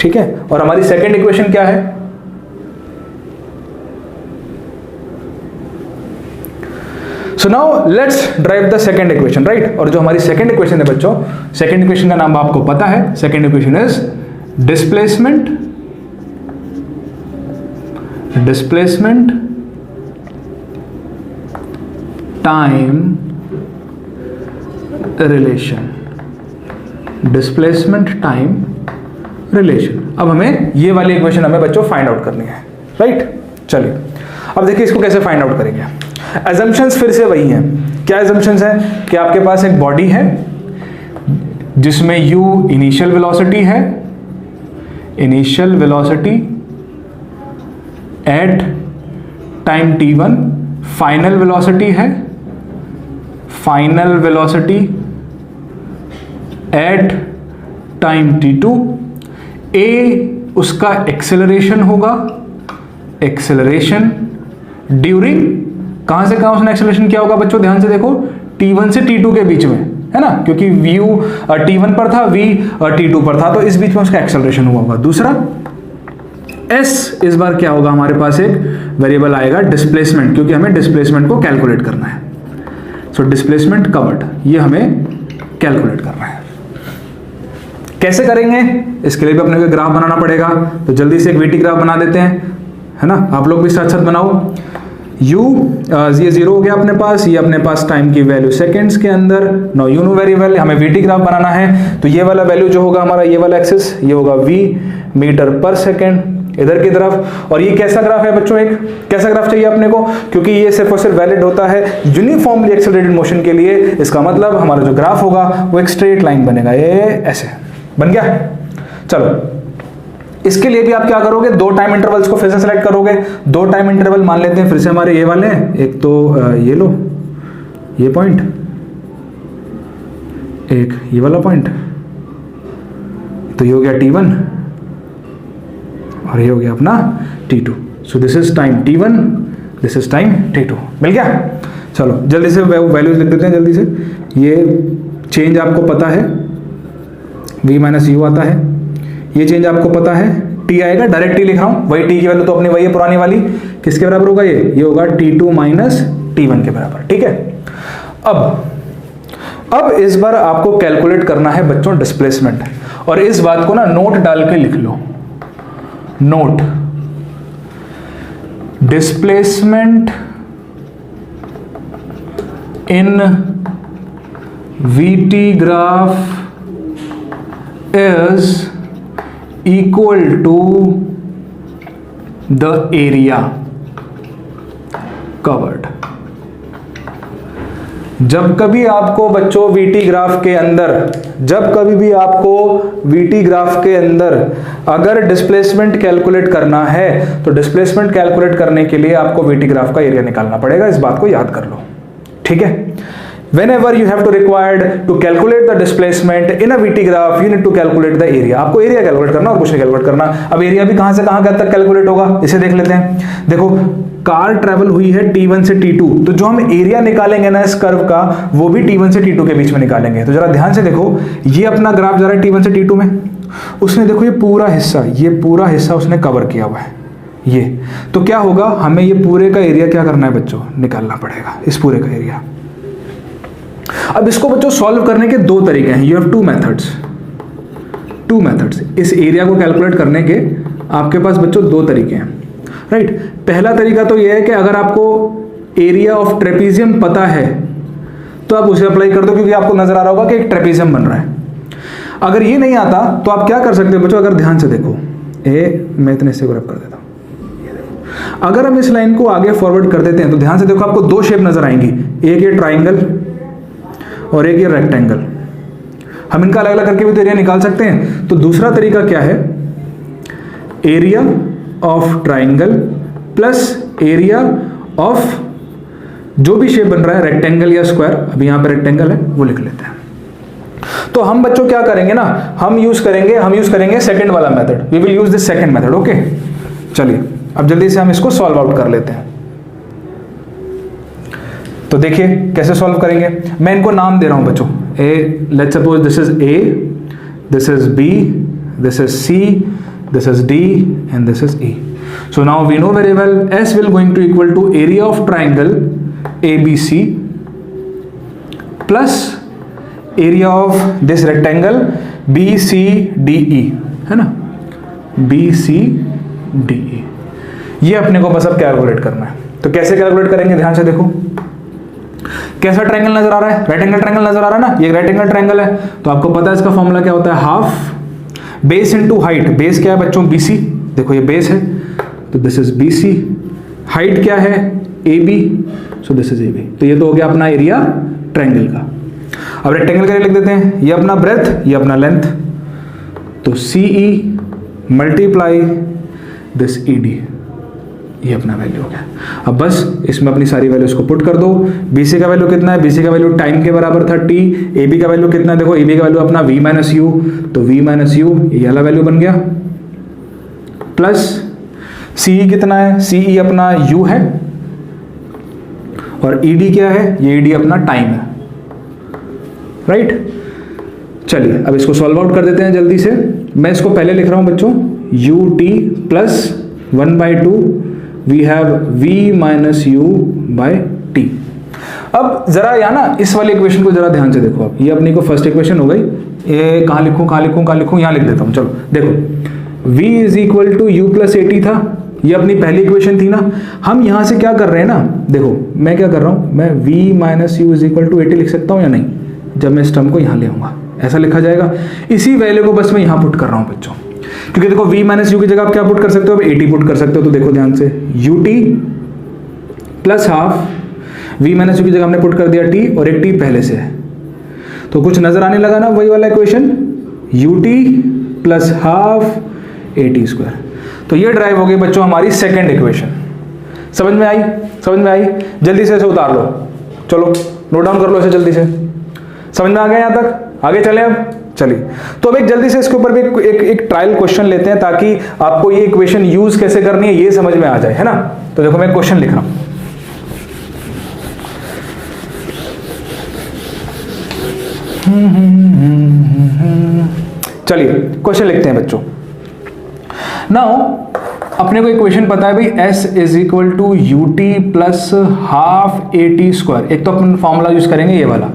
ठीक है। और हमारी सेकंड इक्वेशन क्या है, so now let's drive the second equation, right. और जो हमारी सेकंड इक्वेशन है बच्चों, सेकंड इक्वेशन का नाम आपको पता है, second equation is displacement time relation, displacement time relation. अब हमें ये वाली इक्वेशन हमें बच्चों फाइंड आउट करनी है, राइट। चलिए अब देखिए इसको कैसे फाइंड आउट करेंगे। अजम्पशंस फिर से वही हैं। क्या अजम्पशंस हैं कि आपके पास एक बॉडी है जिसमें u इनिशियल वेलोसिटी है, initial velocity at time t1, final velocity है, final velocity at time t2, a उसका एक्सेलरेशन होगा, एक्सेलरेशन ड्यूरिंग, कहां से कहां उसने एक्सेलरेशन किया होगा बच्चों, ध्यान से देखो, t1 से t2 के बीच में, है ना, क्योंकि u t1 पर था, v t2 पर था, तो इस बीच में उसका एक्सेलरेशन हुआ होगा। दूसरा s, इस बार क्या होगा हमारे पास एक वेरिएबल आएगा डिस्प्लेसमेंट, क्योंकि हमें डिस्प्लेसमेंट को कैलकुलेट करना है। सो डिस्प्लेसमेंट कवर्ड, ये हमें कैलकुलेट करना है। कैसे करेंगे, इसके लिए भी अपने को ग्राफ बनाना पड़ेगा। तो जल्दी से एक वीटी ग्राफ बना देते हैं, है ना। आप लोग भी साथ साथ बनाओ। ये 0 हो गया अपने पास, ये अपने पास टाइम की वैल्यू सेकंड्स के अंदर। Now you know very well, हमें वीटी ग्राफ बनाना है, तो ये वाला वैल्यू जो होगा हमारा, ये वाला एक्सिस, ये होगा v मीटर पर सेकेंड इधर की तरफ। और ये कैसा ग्राफ है बच्चों, एक कैसा ग्राफ चाहिए अपने को, क्योंकि ये सिर्फ और सिर्फ वैलिड होता है यूनिफॉर्मली एक्सेलरेटेड मोशन के लिए। इसका मतलब हमारा जो ग्राफ होगा वो एक स्ट्रेट लाइन बनेगा, ये ऐसे बन गया। चलो, इसके लिए भी आप क्या करोगे, 2 टाइम इंटरवल्स को फिर से सेलेक्ट करोगे। 2 टाइम इंटरवल मान लेते हैं फिर से हमारे ये वाले हैं। एक तो ये लो, ये पॉइंट, एक ये वाला पॉइंट, तो ये हो गया T1 और ये हो गया अपना T2। So this is time T1, this is time T2। मिल गया। चलो जल्दी से वैल्यूज लिख देते हैं जल्दी से। ये चेंज आपको पता है, v माइनस यू आता है। ये चेंज आपको पता है, t आएगा, डायरेक्ट t लिख रहा हूं। वही t की वैल्यू तो अपनी वही है पुरानी वाली। किसके बराबर होगा ये होगा T2 माइनस T1 के बराबर। ठीक है। अब इस बार आपको कैलकुलेट करना है बच्चों डिस्प्लेसमेंट, और इस बात को ना नोट डाल के लिख लो। Note, displacement in VT graph is equal to the area covered। जब कभी आपको बच्चों VT ग्राफ के अंदर, जब कभी भी आपको VT ग्राफ के अंदर अगर डिस्प्लेसमेंट कैलकुलेट करना है, तो डिस्प्लेसमेंट कैलकुलेट करने के लिए आपको VT ग्राफ का एरिया निकालना पड़ेगा। इस बात को याद कर लो, ठीक है। Whenever you have to required to calculate the displacement in a VT graph, you need to calculate the area। आपको एरिया कैलकुलेट करना और कुछ नहीं कैलकुलेट करना। अब एरिया भी कहां से कहां तक कैलकुलेट होगा, इसे देख लेते हैं। देखो, कार ट्रेवल हुई है T1 से T2, तो जो हम एरिया निकालेंगे ना इस कर्व का, वो भी T1 से T2 के बीच में निकालेंगे। तो जरा ध्यान से देखो, ये अपना ग्राफ जा रहा है T1 से T2 में। उसने देखो ये पूरा हिस्सा उसने कवर किया हुआ है ये। तो क्या होगा, हमें ये पूरे का एरिया क्या करना है बच्चों, निकालना पड़ेगा, इस पूरे का एरिया। अब इसको बच्चों सॉल्व करने के 2 तरीके हैं। You have 2 methods. इस एरिया को कैलकुलेट करने के आपके पास बच्चों 2 तरीके हैं, राइट। पहला तरीका तो यह है कि अगर आपको एरिया ऑफ ट्रेपीजियम पता है तो आप उसे अप्लाई कर दो, क्योंकि आपको नजर आ रहा होगा कि एक ट्रेपीजियम बन रहा है। अगर ये नहीं आता तो आप क्या कर सकते हो बच्चों, अगर ध्यान से देखो, मैं इतने से ग्रैब कर देता हूं। अगर हम इस लाइन को आगे फॉरवर्ड कर देते हैं तो ध्यान से देखो, आपको 2 शेप नजर आएंगी, एक ये ट्राइंगल और एक ये रेक्टेंगल। हम इनका अलग अलग करके भी तो एरिया निकाल सकते हैं। तो दूसरा तरीका क्या है, area of triangle plus area of जो भी शेप बन रहा है, रेक्टेंगल या स्क्वायर। अभी यहां पे रेक्टेंगल है, वो लिख लेते हैं। तो हम बच्चों क्या करेंगे ना, हम यूज करेंगे सेकंड वाला method. We will use this second method. Okay, चलिए अब जल्दी से हम इसको सॉल्व आउट कर लेते हैं। तो देखिए कैसे सॉल्व करेंगे। मैं इनको नाम दे रहा हूं बच्चों। Let's suppose this is A, this is B, this is C, this is D and this is E. So now we know very well S will going to equal to area of triangle ABC plus area of this rectangle BCDE, है ना, BCDE। ये अपने को बस अब कैलकुलेट करना है। तो कैसे कैलकुलेट करेंगे, ध्यान से देखो। कैसा ट्रायंगल नजर आ रहा है, रेक्टेंगल ट्रायंगल नजर आ रहा है ना, ये रेक्टेंगल ट्रायंगल है। तो आपको पता है इसका फॉर्मूला क्या होता है, half base into height. Base क्या है बच्चों, BC। देखो ये बेस है, तो दिस इज BC। हाइट क्या है, AB, so this is AB। तो ये तो हो गया अपना एरिया ट्रायंगल का। अब रेक्टेंगल का लिख देते हैं, ये अपना ब्रेथ, ये अपना लेंथ। तो CE मल्टीप्लाई दिस ED, ये अपना वैल्यू हो गया। अब बस इसमें अपनी सारी वैल्यूज को पुट कर दो। BC का वैल्यू कितना है, BC का वैल्यू टाइम के बराबर 30। AB का वैल्यू कितना है, देखो AB का वैल्यू अपना V माइनस यू, तो V माइनस यू ये वाला वैल्यू बन गया, प्लस CE कितना है, CE अपना U है, और ED क्या है, ये ED अपना टाइम है, राइट। चलिए अब इसको सॉल्व आउट कर देते हैं जल्दी से। मैं इसको पहले लिख रहा हूं बच्चों, UT plus 1/2 we have V minus U by T। अब जरा या ना इस वाली इक्वेशन को जरा ध्यान से देखो। आप ये अपनी को फर्स्ट इक्वेशन हो गई, ये कहाँ लिखूं, यहाँ लिख देता हूँ। चलो देखो v is equal to U plus A T था, ये अपनी पहली इक्वेशन थी ना। हम यहाँ से क्या कर रहे हैं ना, देखो मैं क्या कर रहा हूँ, मैं v minus U is equal to A T लिख सकता हूँ या नहीं, जब मैं इस टर्म को यहाँ ले आऊँगा ऐसा लिखा जाएगा। इसी वैल्यू को बस मैं यहाँ पुट कर रहा हूँ बच्चों, क्योंकि देखो v माइनस यू की जगह आप क्या पुट कर सकते हो, अब ए टी पुट कर सकते हो। तो देखो ध्यान से, you T plus half, v minus you की जगह हमने पुट कर दिया t, और एक t पहले से है, तो कुछ नजर आने लगा ना वही वाला equation, you T plus half A T square. तो ये ड्राइव हो गई बच्चों हमारी सेकंड इक्वेशन। समझ में आई? जल्दी से इसे उतार लो, चलो नोट डाउन कर लो इसे जल्दी से। समझ में आ गया यहाँ तक? आगे चले अब, चलिए। तो अब एक जल्दी से इसके ऊपर भी एक ट्रायल क्वेश्चन लेते हैं, ताकि आपको ये इक्वेशन यूज कैसे करनी है ये समझ में आ जाए, है ना। तो देखो मैं क्वेश्चन लिख रहा हूं, चलिए क्वेश्चन लिखते हैं बच्चों। नाउ अपने को इक्वेशन पता है भाई, s is equal to U T plus half A T square. एक तो अपन फॉर्मूला यूज करेंगे ये वाला।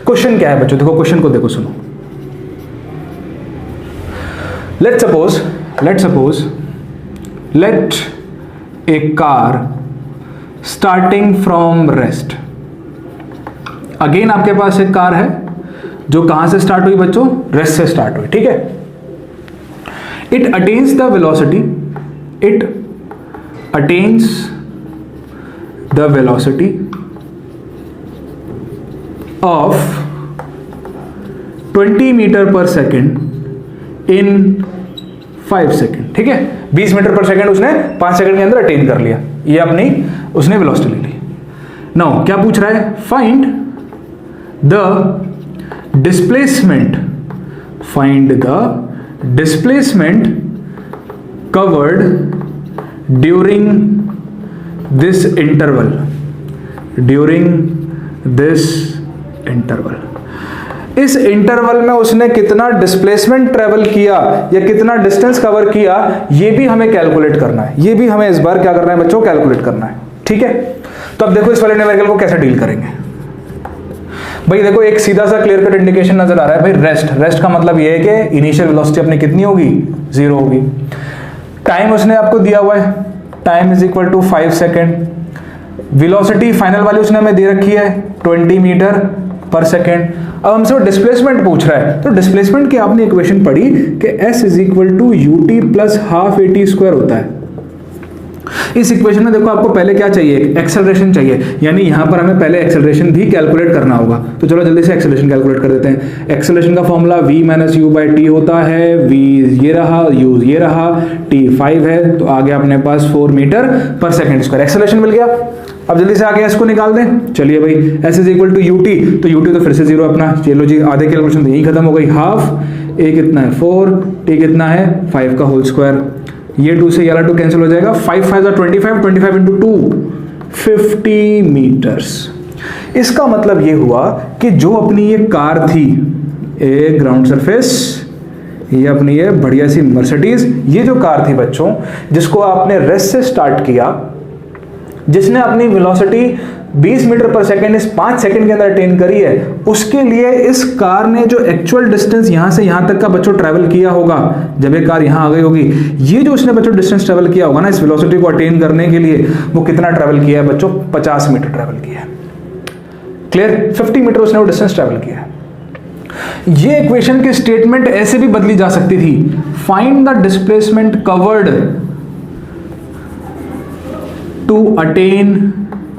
क्वेश्चन क्या है बच्चों, देखो क्वेश्चन को देखो, सुनो। Let suppose let a car starting from rest. Again आपके पास एक कार है जो कहां से स्टार्ट हुई बच्चों, रेस्ट से स्टार्ट हुई, ठीक है। It attains the velocity, it attains the velocity of 20 meter per second in 5 second, ठीक है। 20 मीटर पर सेकेंड उसने 5 सेकेंड के अंदर अटेन कर लिया, ये अपनी उसने वेलोसिटी ले ली। नाउ क्या पूछ रहा है, find the displacement, find the displacement covered during this interval, इस इंटरवल में उसने कितना डिस्प्लेसमेंट ट्रेवल किया या कितना डिस्टेंस कवर किया, ये भी हमें कैलकुलेट करना है। ये भी हमें इस बार क्या करना है बच्चों, कैलकुलेट करना है, ठीक है। तो अब देखो इस वाले न्यूमेरिकल को कैसे डील करेंगे भाई। देखो एक सीधा सा क्लियर कट इंडिकेशन नजर आ रहा है भाई, रेस्ट का मतलब ये है कि इनिशियल वेलोसिटी अपनी कितनी होगी, 0 होगी। टाइम उसने आपको दिया हुआ है, time is equal to 5 second. Velocity final वाली उसने हमें दे रखी है 20 मीटर पर सेकेंड। अब हमसे वो डिस्प्लेसमेंट पूछ रहा है, तो डिस्प्लेसमेंट की आपने इक्वेशन पढ़ी कि s is equal to U T plus half A T square होता है। इस इक्वेशन में देखो आपको पहले क्या चाहिए, एक्सेलरेशन चाहिए, यानी यहां पर हमें पहले एक्सेलरेशन भी कैलकुलेट करना होगा। तो चलो जल्दी से एक्सेलरेशन कैलकुलेट कर देते हैं। एक्सेलरेशन का formula v minus you by T होता है। v ये रहा, u ये रहा, t 5 है, तो आ गया अपने पास 4 meter per second square. Acceleration मिल गया। अब जल्दी से आगे इसको निकाल दें। चलिए भाई, s is equal to U T, तो यू टी तो फिर से 0 अपना, चलो जी आधे कैलकुलेशन तो यही खत्म हो गई। हाफ a कितना है 4, t कितना है 5 का होल स्क्वायर। ये 2 से ये वाला 2 कैंसिल हो जाएगा। 5 5 25 इंटू 2 50 मीटर्स। इसका मतलब ये हुआ कि जो अपनी ये कार थी, एक ग्राउंड सरफेस, ये अपनी ये बढ़िया सी मर्सिडीज, ये जो कार थी बच्चों, जिसको आपने रेस्ट से स्टार्ट किया, जिसने अपनी वेलोसिटी 20 मीटर पर सेकेंड इस 5 सेकेंड के अंदर अटेन करी है, उसके लिए इस कार ने जो एक्चुअल डिस्टेंस यहां से यहां तक का बच्चों ट्रैवल किया होगा, जब ये कार यहां आ गई होगी, ये जो उसने बच्चों डिस्टेंस ट्रैवल किया होगा ना इस वेलोसिटी को अटेन करने के लिए, वो कितना ट्रैवल किया है बच्चों, 50 मीटर ट्रैवल किया है। क्लियर? 50 मीटर उसने वो डिस्टेंस ट्रैवल किया है। ये इक्वेशन की स्टेटमेंट ऐसे भी बदली जा सकती थी, find the displacement covered to attain,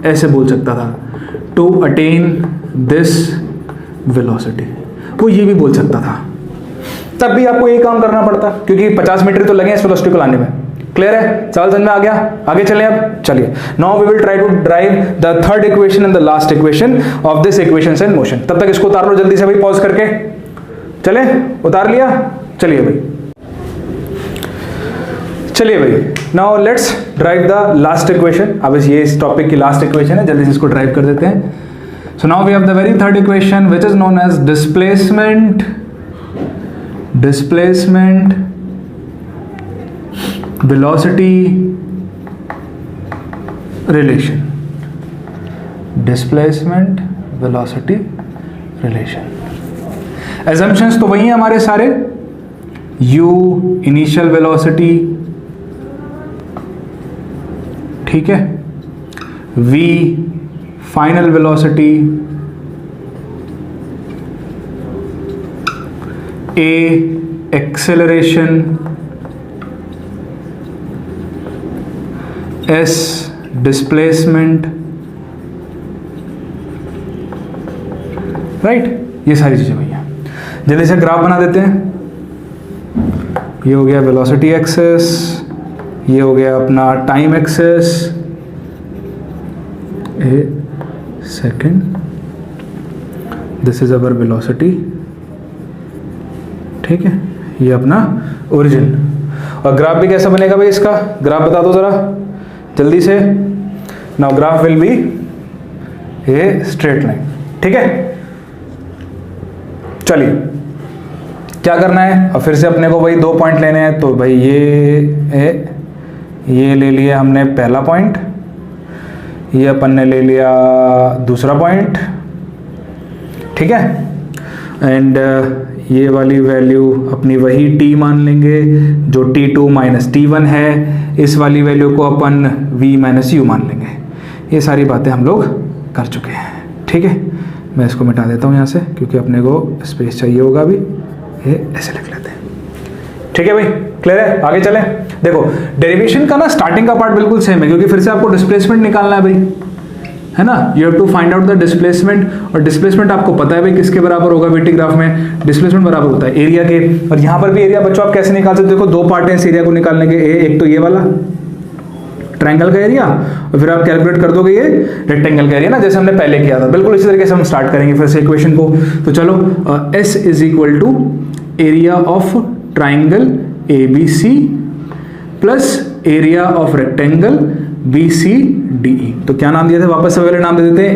ऐसे बोल सकता था, टू अटेन दिस वेलोसिटी, वो ये भी बोल सकता था। तब भी आपको ये काम करना पड़ता, क्योंकि 50 मीटर तो लगे इस वेलोसिटी को लाने में। क्लियर है? सवाल समझ में आ गया? आगे चलें अब। चलिए, now we will try to derive the third equation and the last equation of this equations in motion. तब तक इसको उतार लो जल्दी से भाई, पॉज करके। चले, उतार लिया? चलिए भाई, चलिए भाई, now let's drive the last equation. अब ये इस टॉपिक की लास्ट इक्वेशन है, जल्दी से इसको ड्राइव कर देते हैं। So now we have the very third equation which is known as displacement velocity relation. Displacement velocity relation. Assumptions तो वही हैं हमारे सारे, u इनिशियल वेलोसिटी, ठीक है, v final velocity, a acceleration, s displacement, right. ये सारी चीजें भैया जल्दी से ग्राफ बना देते हैं। ये हो गया वेलोसिटी एक्सेस, ये हो गया अपना time axis, a second, this is our velocity, ठीक है, ये अपना ओरिजिन। और ग्राफ भी कैसा बनेगा भाई इसका, ग्राफ बता दो जरा जल्दी से। Now graph will be a straight line, ठीक है। चलिए क्या करना है, अब फिर से अपने को भाई 2 पॉइंट लेने हैं, तो भाई ये ले लिया हमने पहला पॉइंट, ये अपन ने ले लिया दूसरा पॉइंट, ठीक है। एंड ये वाली वैल्यू अपनी वही t मान लेंगे जो t2 माइनस t1 है, इस वाली वैल्यू को अपन v माइनस u मान लेंगे। ये सारी बातें हम लोग कर चुके हैं, ठीक है। मैं इसको मिटा देता हूँ यहाँ से क्योंकि अपने को स्पेस चाहिए होगा अभी, ये ऐसे लिख लेते हैं, ठीक है भाई, क्लियर है। आगे चलें। देखो डेरिवेशन का ना स्टार्टिंग का पार्ट बिल्कुल सेम है, क्योंकि फिर से आपको डिस्प्लेसमेंट निकालना है भाई, है ना। You have to find out the displacement, और डिस्प्लेसमेंट आपको पता है भाई किसके बराबर होगा, वीटी ग्राफ में डिस्प्लेसमेंट बराबर होता है एरिया के। और यहाँ पर भी एरिया बच्चों आप कैसे निकाल सकते हो, देखो 2 पार्ट हैं इस एरिया को निकालने के, एक तो ये वाला ट्रायंगल का एरिया, और फिर आप कैलकुलेट कर दोगे ये रेक्टेंगल का एरिया ना, जैसे हमने पहले किया था। बिल्कुल इसी तरीके से हम स्टार्ट करेंगे फिर से इक्वेशन को। तो चलो S is equal to area of triangle ABC plus area of rectangle BCDE। तो क्या नाम दिए थे, वापस से पहले नाम दे देते हैं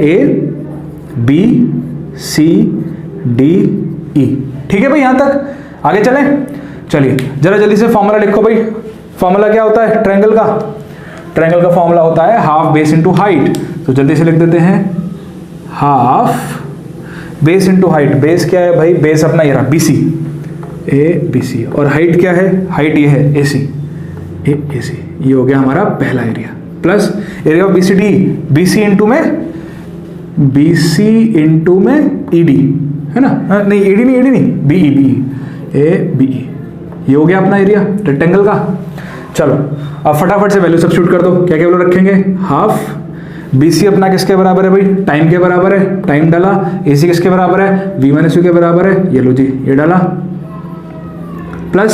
ABCDE, ठीक है भाई। यहां तक आगे चलें। चलिए जरा जल्दी से फॉर्मूला लिखो भाई। फॉर्मूला क्या होता है ट्रायंगल का, ट्रायंगल का फॉर्मूला होता है हाफ बेस इंटू हाइट। तो जल्दी से लिख देते हैं half base into height. Base क्या है भाई, बेस अपना ये रहा BC, ABC, और हाइट क्या है, हाइट ये है AC, AC। ये हो गया हमारा पहला area, plus area of BCD, BC into में ED, है ना, नहीं ED नहीं BE, ABE। ये हो गया अपना एरिया रेक्टेंगल का। चलो अब फटाफट से वैल्यू सब्स्टिट्यूट कर दो। क्या क्या वैल्यू रखेंगे, हाफ BC अपना किसके बराबर है भाई, टाइम के बराबर है, टाइम डाला। AC किसके बराबर है, V माइनस U के बराबर है, ये लो जी ये डाला, plus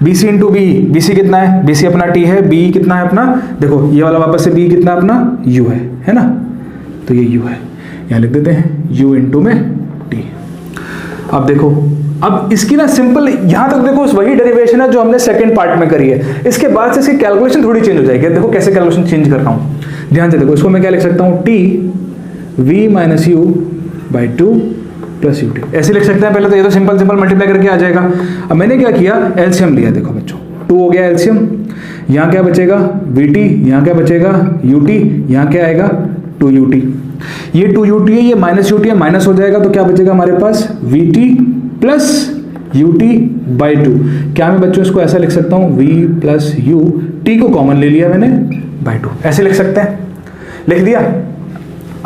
BC into BE। BC कितना है, BC अपना T है, BE कितना है अपना, देखो ये वाला वापस से BE कितना अपना U है ना, तो ये U है, यहाँ लिख देते हैं U इंटू में T। अब देखो, अब इसकी ना सिंपल यहां तक देखो वही डेरिवेशन है जो हमने सेकंड पार्ट में करी है। इसके बाद से इसकी कैलकुलेशन थोड़ी चेंज हो जाएगी। देखो कैसे कैलकुलेशन चेंज कर रहा हूं, ध्यान से देखो। इसको मैं क्या लिख सकता हूं, T V minus U by 2 plus UT, ऐसे लिख सकते हैं। पहले तो ये तो सिंपल मल्टीप्लाई करके आ जाएगा। अब मैंने क्या किया, एलसीएम लिया। देखो बच्चों 2 हो गया एलसीएम, यहाँ क्या बचेगा VT, यहाँ क्या बचेगा UT, यहाँ क्या आएगा 2UT। ये 2UT है, ये माइनस UT है, माइनस हो जाएगा तो क्या बचेगा हमारे पास VT प्लस UT बाई 2। क्या मैं बच्चों इसको ऐसा लिख सकता हूँ, V प्लस U, T को कॉमन ले लिया मैंने बाई 2, ऐसे लिख सकते हैं, लिख दिया।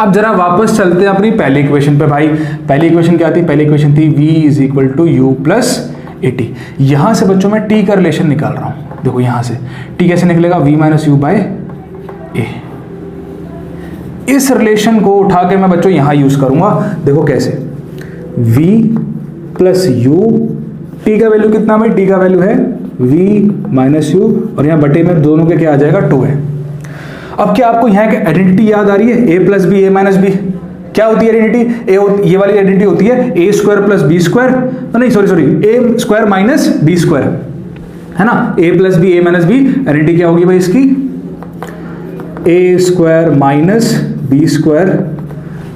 अब जरा वापस चलते हैं अपनी पहली इक्वेशन पे भाई। पहली इक्वेशन क्या थी, पहली इक्वेशन थी V is equal to U plus AT। यहां से बच्चों मैं T का रिलेशन निकाल रहा हूं। देखो यहां से T कैसे निकलेगा, V minus U by A। इस रिलेशन को उठा के मैं बच्चों यहां यूज करूंगा। देखो कैसे, V प्लस U, T का वैल्यू कितना भाई, T का वैल्यू है V माइनस U, और यहाँ बटे में दोनों के क्या आ जाएगा 2 है। अब क्या आपको यहाँ की आइडेंटिटी याद आ रही है, A plus B, A minus B. क्या होती है आइडेंटिटी, ये वाली आइडेंटिटी होती है A square plus B square, नहीं sorry A square minus B square, है ना। A plus B, A minus B, identity क्या होगी भाई इसकी, A square minus B square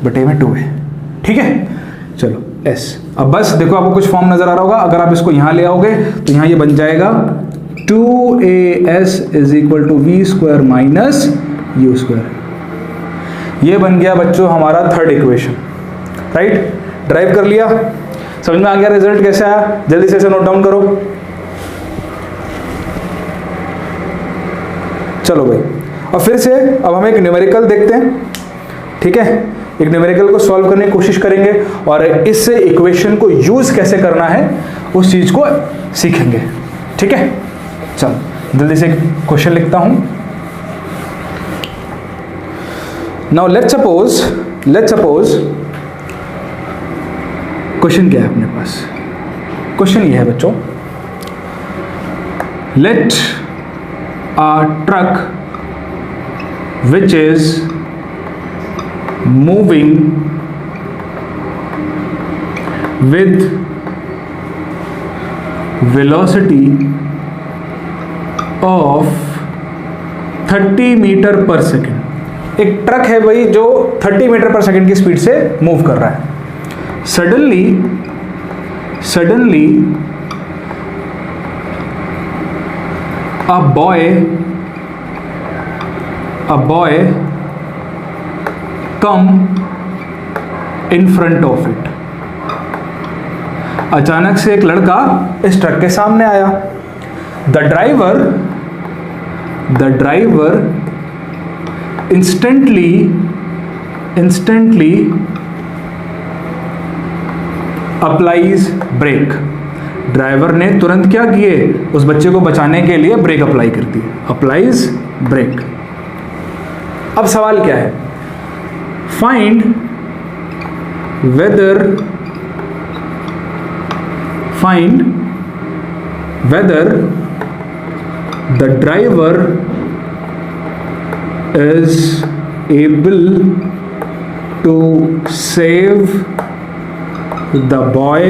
बटे में 2 है, ठीक है। चलो S, अब बस देखो आपको कुछ फॉर्म नजर आ रहा होगा। अगर आप इसको यहां ले आओगे तो यहां ये बन जाएगा 2AS is equal to V square minus U square. ये बन गया बच्चों हमारा थर्ड इक्वेशन, राइट। ड्राइव कर लिया, समझ में आ गया रिजल्ट कैसे आया, जल्दी से इसे नोट डाउन करो। चलो भाई, और फिर से अब हम एक न्यूमेरिकल देखते हैं, ठीक है। एक न्यूमेरिकल को सॉल्व करने की कोशिश करेंगे और इससे इक्वेशन को यूज कैसे करना है उस चीज को सीखेंगे, ठीक है। चलो जल्दी से क्वेश्चन लिखता हूं। नाउ लेट्स सपोज क्वेश्चन क्या है अपने पास, क्वेश्चन ये है बच्चों, let a truck which is moving with velocity of 30 meter per second. एक ट्रक है भाई जो 30 मीटर पर सेकेंड की स्पीड से मूव कर रहा है। Suddenly a boy come in front of it। अचानक से एक लड़का इस ट्रक के सामने आया। The driver instantly applies brake। Driver ने तुरंत क्या किए, उस बच्चे को बचाने के लिए ब्रेक अप्लाई कर दी, अप्लाइज ब्रेक। अब सवाल क्या है, find whether the driver is able to save the boy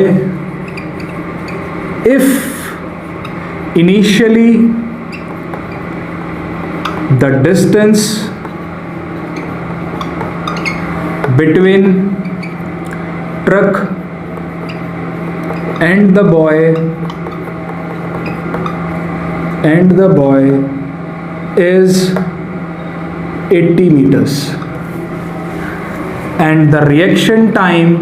if initially the distance between truck and the boy is 80 meters and the reaction time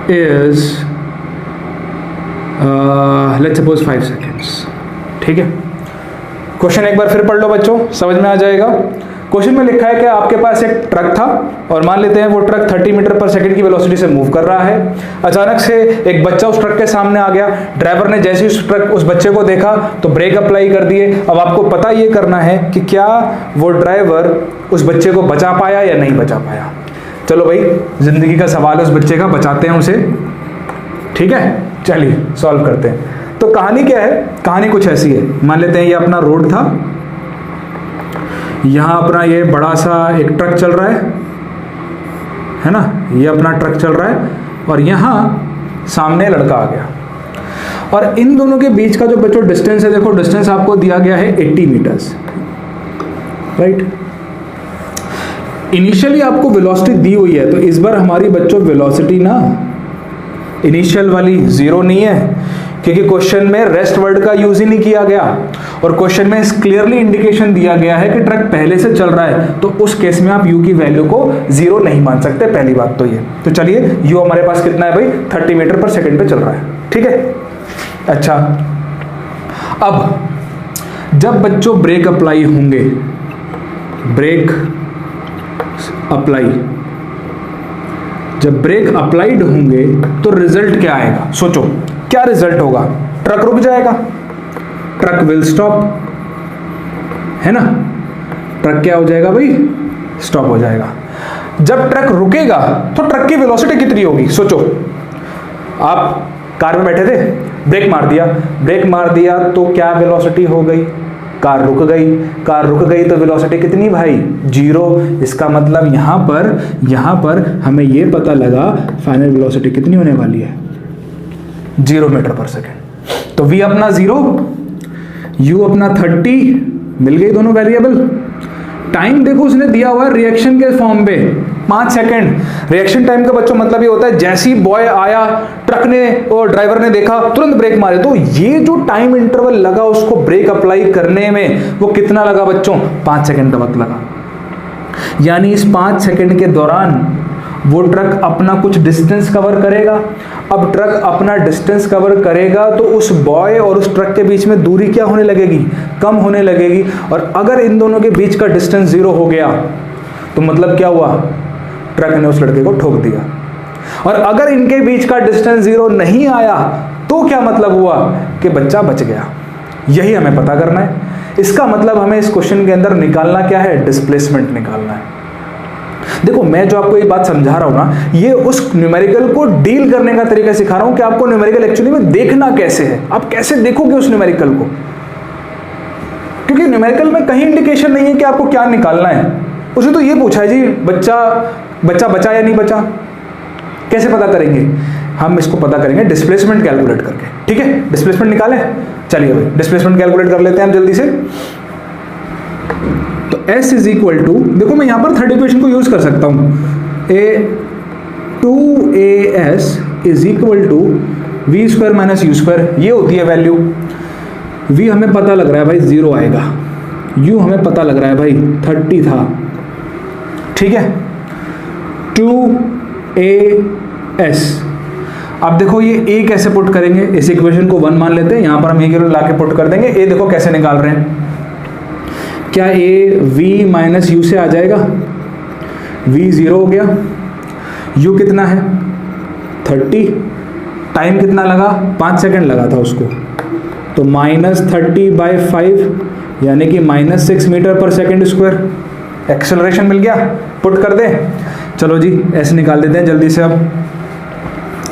is let's suppose 5 seconds, ठीक है। क्वेश्चन एक बार फिर पढ़ लो बच्चों, समझ में आ जाएगा। क्वेश्चन में लिखा है कि आपके पास एक ट्रक था और मान लेते हैं वो ट्रक 30 मीटर पर सेकंड की वेलोसिटी से मूव कर रहा है। अचानक से एक बच्चा उस ट्रक के सामने आ गया। ड्राइवर ने जैसे ही उस बच्चे को देखा तो ब्रेक अप्लाई कर दिए। अब आपको पता ये करना है कि क्या वो ड्राइवर उस बच्चे को बचा पाया या नहीं बचा पाया। चलो भाई, जिंदगी का सवाल है, उस बच्चे का, बचाते हैं उसे, ठीक है। चलिए सॉल्व करते हैं। तो कहानी क्या है, कहानी कुछ ऐसी है। मान लेते हैं ये अपना रोड था, यहाँ अपना ये बड़ा सा एक ट्रक चल रहा है ना, ये अपना ट्रक चल रहा है और यहाँ सामने लड़का आ गया और इन दोनों के बीच का जो बच्चों डिस्टेंस है, देखो डिस्टेंस आपको दिया गया है 80 मीटर्स, राइट। इनिशियली आपको वेलोसिटी दी हुई है, तो इस बार हमारी बच्चों वेलोसिटी ना इनिशियल वाली 0 नहीं है, क्योंकि क्वेश्चन में रेस्ट वर्ड का यूज ही नहीं किया गया और क्वेश्चन में क्लियरली इंडिकेशन दिया गया है कि ट्रक पहले से चल रहा है, तो उस केस में आप u की वैल्यू को 0 नहीं मान सकते, पहली बात तो ये। तो चलिए u हमारे पास कितना है भाई, 30 मीटर पर सेकंड पे चल रहा है, ठीक है। अच्छा, अब जब बच्चों ब्रेक अप्लाई होंगे, जब ब्रेक अप्लाइड होंगे तो रिजल्ट क्या आएगा, सोचो क्या रिजल्ट होगा। ट्रक रुक जाएगा, ट्रक विल स्टॉप, है ना। ट्रक क्या हो जाएगा भाई, स्टॉप हो जाएगा। जब ट्रक रुकेगा तो ट्रक की वेलोसिटी कितनी होगी, सोचो। आप कार में बैठे थे, ब्रेक मार दिया तो क्या वेलोसिटी हो गई, कार रुक गई तो वेलोसिटी कितनी भाई, 0। इसका मतलब यहाँ पर हमें ये पता लगा फाइनल वेलोसिटी कितनी होने वाली है, 0 मीटर पर सेकेंड। तो v अपना 0, u अपना 30, मिल गई दोनों वेरिएबल। टाइम देखो उसने दिया हुआ है रिएक्शन के फॉर्म पे, 5 सेकंड। रिएक्शन टाइम का बच्चों मतलब ये होता है जैसे ही बॉय आया, ट्रक ने और ड्राइवर ने देखा, तुरंत ब्रेक मारे। तो ये जो टाइम इंटरवल लगा उसको ब्रेक अप्लाई करने में, वो कितना लगा बच्चों? 5 सेकंड का वक्त लगा। यानी इस 5 सेकंड के दौरान वो ट्रक अपना कुछ डिस्टेंस कवर करेगा। अब ट्रक अपना डिस्टेंस कवर करेगा तो उस बॉय और उस ट्रक के बीच में दूरी क्या होने लगेगी? कम होने लगेगी। और अगर इन दोनों के बीच का डिस्टेंस 0 हो गया तो मतलब क्या हुआ? ट्रक ने उस लड़के को ठोक दिया। और अगर इनके बीच का डिस्टेंस 0 नहीं आया तो क्या मतलब हुआ? कि बच्चा बच गया। यही हमें पता करना है। इसका मतलब हमें इस क्वेश्चन के अंदर निकालना क्या है? डिस्प्लेसमेंट निकालना है। देखो, मैं जो आपको ये बात समझा रहा हूं ना, ये उस न्यूमेरिकल को डील करने का तरीका सिखा रहा हूं कि आपको न्यूमेरिकल एक्चुअली में देखना कैसे है, आप कैसे देखोगे उस न्यूमेरिकल को। क्योंकि न्यूमेरिकल में कहीं इंडिकेशन नहीं है कि आपको क्या निकालना है। उसने तो ये पूछा है जी, बच्चा बचा या नहीं बचा। कैसे पता करेंगे? हम इसको पता करेंगे डिस्प्लेसमेंट कैलकुलेट करके। ठीक है, डिस्प्लेसमेंट निकालें। चलिए भाई, डिस्प्लेसमेंट कैलकुलेट कर लेते हैं हम जल्दी से। तो S इज इक्वल टू, देखो मैं यहां पर थर्ड इक्वेशन को यूज कर सकता हूं। 2AS is equal to V square minus U square, ये होती है वैल्यू। V हमें पता लग रहा है भाई 0 आएगा, U हमें पता लग रहा है भाई 30 था। ठीक है, 2AS। अब देखो ये A कैसे पुट करेंगे? इस इक्वेशन को 1 मान लेते हैं, यहां पर हम A के ला के पुट कर देंगे। A देखो कैसे निकाल रहे हैं। क्या A V माइनस यू से आ जाएगा? V 0 हो गया, U कितना है? 30। टाइम कितना लगा? 5 सेकंड लगा था उसको, तो -30/5 यानी कि -6 मीटर पर सेकंड स्क्वायर। एक्सेलरेशन मिल गया, पुट कर दे। चलो जी, ऐसे निकाल देते हैं जल्दी से। अब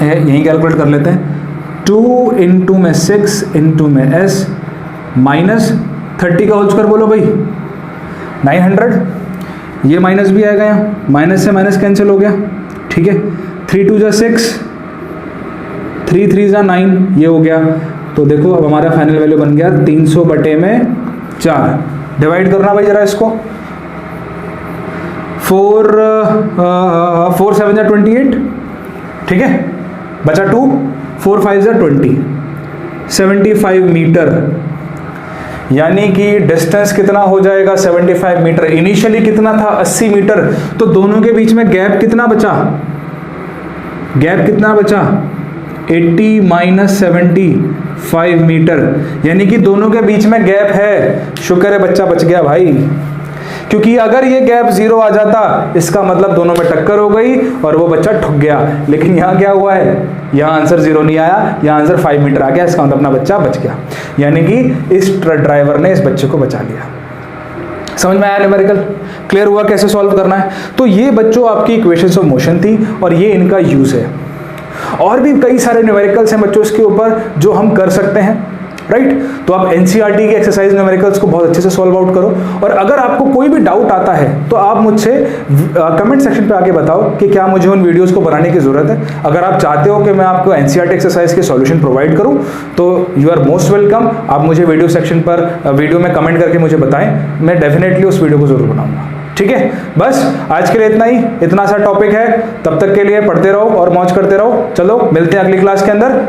यहीं कैलकुलेट कर लेते हैं। 2 इंटू में 6 इंटू में S माइनस 30 का होल स्क्वायर बोलो भाई 900। ये माइनस भी आएगा, यहाँ माइनस से माइनस कैंसिल हो गया। ठीक है, 3 2 जा 6, 3 3 जा 9, ये हो गया। तो देखो अब हमारा फाइनल वैल्यू बन गया 300/4। डिवाइड करना भाई जरा इसको। 4 7 जा 28। ठीक है, बचा 2, 4 5 जा 20, 75 मीटर। यानी कि डिस्टेंस कितना हो जाएगा? 75 मीटर। इनिशियली कितना था? 80 मीटर। तो दोनों के बीच में गैप कितना बचा? गैप कितना बचा? 80 माइनस 75 मीटर। यानी कि दोनों के बीच में गैप है। शुक्र है बच्चा बच गया भाई, क्योंकि अगर ये गैप 0 आ जाता इसका मतलब दोनों में टक्कर हो गई और वो बच्चा ठुक गया। लेकिन यहाँ क्या हुआ है? यहाँ आंसर 0 नहीं आया, यहाँ आंसर 5 मीटर आ गया। इसका मतलब अपना बच्चा बच गया, यानी कि इस ड्राइवर ने इस बच्चे को बचा लिया। समझ में आया? न्यूमेरिकल क्लियर हुआ कैसे सॉल्व करना है? तो ये बच्चों आपकी इक्वेशंस ऑफ मोशन थी और ये इनका यूज है। और भी कई सारे न्यूमेरिकल्स हैं बच्चों इसके ऊपर जो हम कर सकते हैं, राइट? तो आप एनसीईआरटी के एक्सरसाइज न्यूमेरिकल्स को बहुत अच्छे से सॉल्व आउट करो। और अगर आपको कोई भी डाउट आता है तो आप मुझसे कमेंट सेक्शन पे आके बताओ कि क्या मुझे उन वीडियोस को बनाने की जरूरत है। अगर आप चाहते हो कि मैं आपको एनसीईआरटी एक्सरसाइज के सॉल्यूशन प्रोवाइड करूं तो यू आर मोस्ट वेलकम। आप मुझे वीडियो सेक्शन पर वीडियो में कमेंट करके मुझे बताएं, मैं डेफिनेटली उस वीडियो को जरूर बनाऊंगा। ठीक है, बस आज के लिए इतना ही। इतना सा टॉपिक है, तब तक के लिए पढ़ते रहो और मौज करते रहो। चलो मिलते हैं अगली क्लास के अंदर।